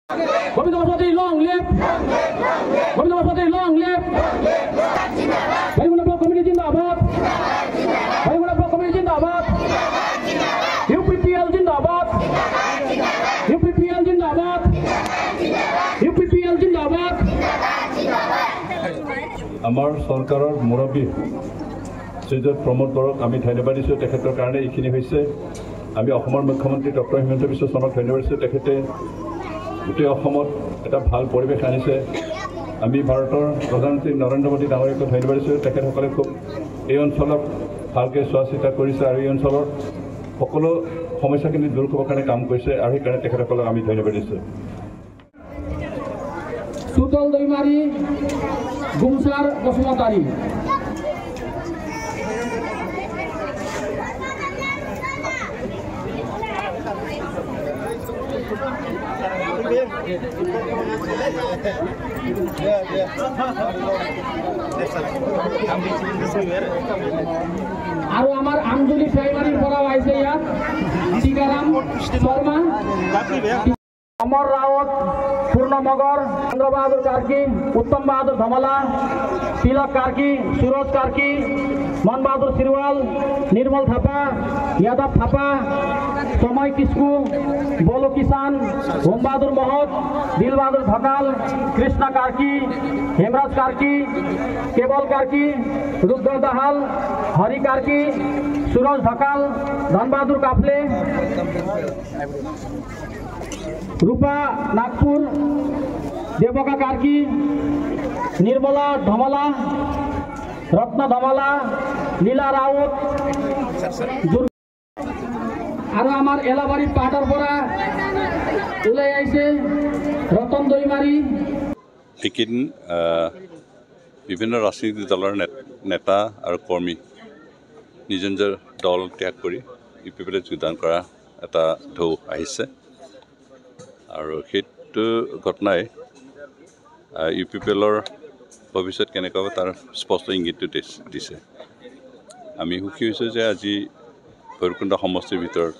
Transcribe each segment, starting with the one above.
Govinda Baswati, long live! Govinda Baswati, long live! Baiguna Block Committee Jindabad! Baiguna Block Committee Jindabad! UPPL Jindabad! UPPL Jindabad! UPPL Jindabad! আমাৰ সৰকাৰৰ মুৰব্বী শ্ৰীযুত প্ৰমোদ বড়োক আমি ধন্যবাদ দিছোঁ তেখেতৰ কাৰণে এইখিনি হৈছে আমি অসমৰ মুখ্যমন্ত্ৰী ডক্টৰ হিমন্ত বিশ্ব শৰ্মাক ধন্যবাদ দিছোঁ তেখেতে গোটেই অসমত এটা ভাল পৰিৱেশ আনিছে আমি ভাৰতৰ প্ৰধানমন্ত্ৰী নৰেন্দ্ৰ মোদী ডাঙৰীয়াক ধন্যবাদ দিছোঁ তেখেতসকলে খুব এই অঞ্চলক ভালকৈ চোৱা চিতা কৰিছে আৰু এই অঞ্চলৰ সকলো সমস্যাখিনি দূৰ কৰিবৰ কাৰণে কাম কৰিছে আৰু সেইকাৰণে তেখেতসকলক আমি ধন্যবাদ দিছোঁ Sutal Doimari, Gumsar Basumatari. Aru amar Amjuli primary pora aise ya. Sikaram Sharma. Amar Rawat, Purna Magar, Chandra Bahadur Karki, Uttam Bahadur Dhamala, Tilak Karki, Suraj Karki, Man Bahadur Sirwal, Nirmal Thapa, Yadav Thapa, Somai Kisku, Bolo Kisan, Om Bahadur Mohot, Dil Bahadur Dhakal, Krishna Karki, Hemraj Karki, Kebal Karki, Rudra Dahal, Hari Karki, Suraj Dhakal, Dhan Bahadur Kafle, Rupa Nagpur, Devoka Karki, Nirmala Dhamala, Ratna Dhamala, Lila Raut, Aru amar Elabari Patar Pora, Ulay Aise, Ratan Doimari. এইকেইদিন বিভিন্ন ৰাজনৈতিক দলৰ নেতা আৰু কৰ্মী নিজ নিজৰ দল ত্যাগ কৰি ইউপিপিলৈ যোগদান কৰা এটা ঢৌ আহিছে আৰু সেইটো ঘটনাই ইউপিপিএলৰ ভৱিষ্যত কেনেকুৱা হ'ব তাৰ স্পষ্ট ইংগিতটো দিছে আমি সুখী হৈছোঁ যে আজি ভৈৰৱকুণ্ড সমষ্টিৰ ভিতৰত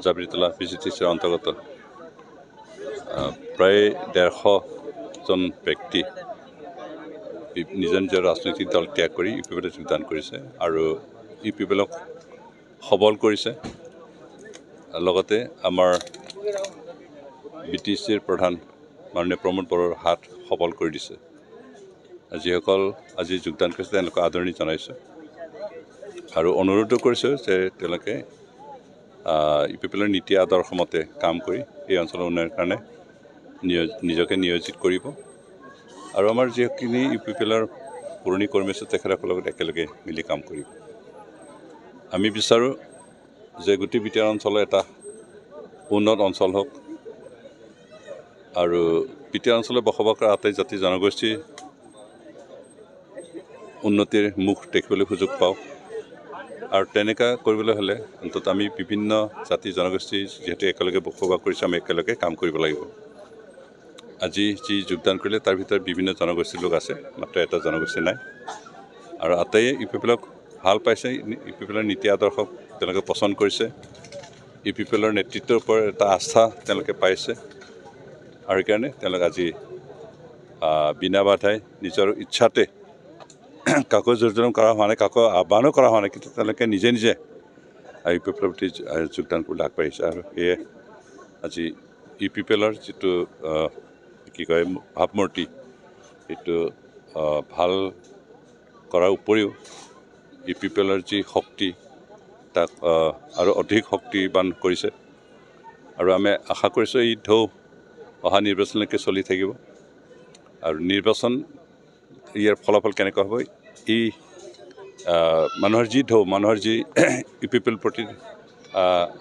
জাবৰিতলা পিজিটিচিৰ অন্তৰ্গত প্ৰায় 150জন ব্যক্তি নিজৰ নিজৰ ৰাজনৈতিক দল ত্যাগ কৰি ইউপিপিলৈ যোগদান কৰিছে আৰু ইউপিপিএলক সবল কৰিছে লগতে আমাৰ বিটিচিৰ প্ৰধান মাননীয় প্ৰমোদ বড়োৰ হাত সবল কৰি দিছে যিসকল আজি যোগদান কৰিছে তেওঁলোকক আদৰণি জনাইছোঁ আৰু অনুৰোধো কৰিছোঁ যে তেওঁলোকে ইউপিপিএলৰ নীতি আদৰ্শ মতে কাম কৰি এই অঞ্চলৰ উন্নয়নৰ কাৰণে নিজকে নিয়োজিত কৰিব আৰু আমাৰ যিখিনি ইউপিপিএলৰ পুৰণি কৰ্মী আছে তেখেতসকলৰ লগত একেলগে মিলি কাম কৰিব আমি বিচাৰোঁ যে গোটেই বিটিআৰ অঞ্চলৰ এটা উন্নত অঞ্চল হওক আৰু বিটিআৰ অঞ্চলত বসবাস কৰা আটাই জাতি জনগোষ্ঠী উন্নতিৰ মুখ দেখিবলৈ সুযোগ পাওঁ আৰু তেনেকুৱা কৰিবলৈ হ'লে অন্তত আমি বিভিন্ন জাতি জনগোষ্ঠী যিহেতু একেলগে বসবাস কৰিছোঁ আমি একেলগে কাম কৰিব লাগিব আজি যি যোগদান কৰিলে তাৰ ভিতৰত বিভিন্ন জনগোষ্ঠীৰ লোক আছে মাত্ৰ এটা জনগোষ্ঠী নাই আৰু আটাইয়ে ইউপিপিএলক ভাল পাইছে ইউপিপিএলৰ নীতি আদৰ্শক তেওঁলোকে পচন্দ কৰিছে ইউপিপিএলৰ নেতৃত্বৰ ওপৰত এটা আস্থা তেওঁলোকে পাইছে আৰু সেইকাৰণে তেওঁলোক আজি বিনা বাধাই নিজৰ ইচ্ছাতে কাকো জোৰজলম কৰা হোৱা নাই কাকো আহ্বানো কৰা হোৱা নাই কিন্তু তেওঁলোকে নিজে নিজে ইউপিপিএলৰ প্ৰতি যোগদান কৰিবলৈ আগবাঢ়িছে আৰু সেয়ে আজি ইউপিপিএলৰ যিটো কি কয় ভাৱমূৰ্তি সেইটো ভাল কৰাৰ উপৰিও ইউপিপিএলৰ যি শক্তি তাক আৰু অধিক শক্তিবান কৰিছে আৰু আমি আশা কৰিছোঁ এই ঢৌ অহা নিৰ্বাচনলৈকে চলি থাকিব আৰু নিৰ্বাচন ইয়াৰ ফলাফল কেনেকুৱা হ'ব এই মানুহৰ যি ঢৌ মানুহৰ যি ইউপিপিএলৰ প্ৰতি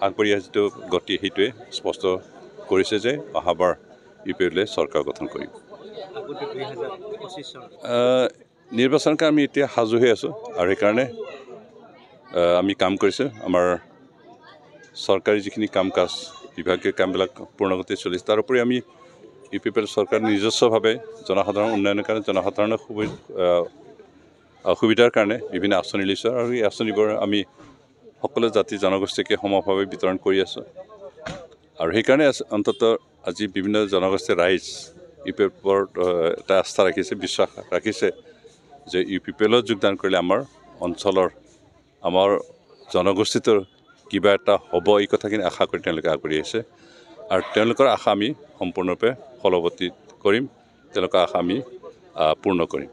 আগবাঢ়ি অহা যিটো গতি সেইটোৱে স্পষ্ট কৰিছে যে অহাবাৰ ইউপিপিএলে চৰকাৰ গঠন কৰিব নিৰ্বাচনৰ কাৰণে আমি এতিয়া সাজু হৈ আছোঁ আৰু সেইকাৰণে আমি কাম কৰিছোঁ আমাৰ চৰকাৰী যিখিনি কাম কাজ বিভাগীয় কামবিলাক পূৰ্ণগতিত চলিছে তাৰ উপৰি আমি ইউপিপিএল চৰকাৰ নিজস্বভাৱে জনসাধাৰণৰ উন্নয়নৰ কাৰণে জনসাধাৰণৰ সুবিধাৰ কাৰণে বিভিন্ন আঁচনি লৈছোঁ আৰু এই আঁচনিবোৰ আমি সকলো জাতি জনগোষ্ঠীকে সমভাৱে বিতৰণ কৰি আছোঁ আৰু সেইকাৰণে অন্ততঃ আজি বিভিন্ন জনগোষ্ঠীৰ ৰাইজ ইউ পি এফৰ ওপৰত এটা আস্থা ৰাখিছে, বিশ্বাস ৰাখিছে যে ইউ পি পি এলত যোগদান কৰিলে আমাৰ অঞ্চলৰ আমাৰ জনগোষ্ঠীটোৰ কিবা এটা হ'ব, এই কথাখিনি আশা কৰি তেওঁলোকে আগবাঢ়ি আহিছে। আৰু তেওঁলোকৰ আশা আমি সম্পূৰ্ণৰূপে ফলৱতী কৰিম, তেওঁলোকৰ আশা আমি পূৰ্ণ কৰিম।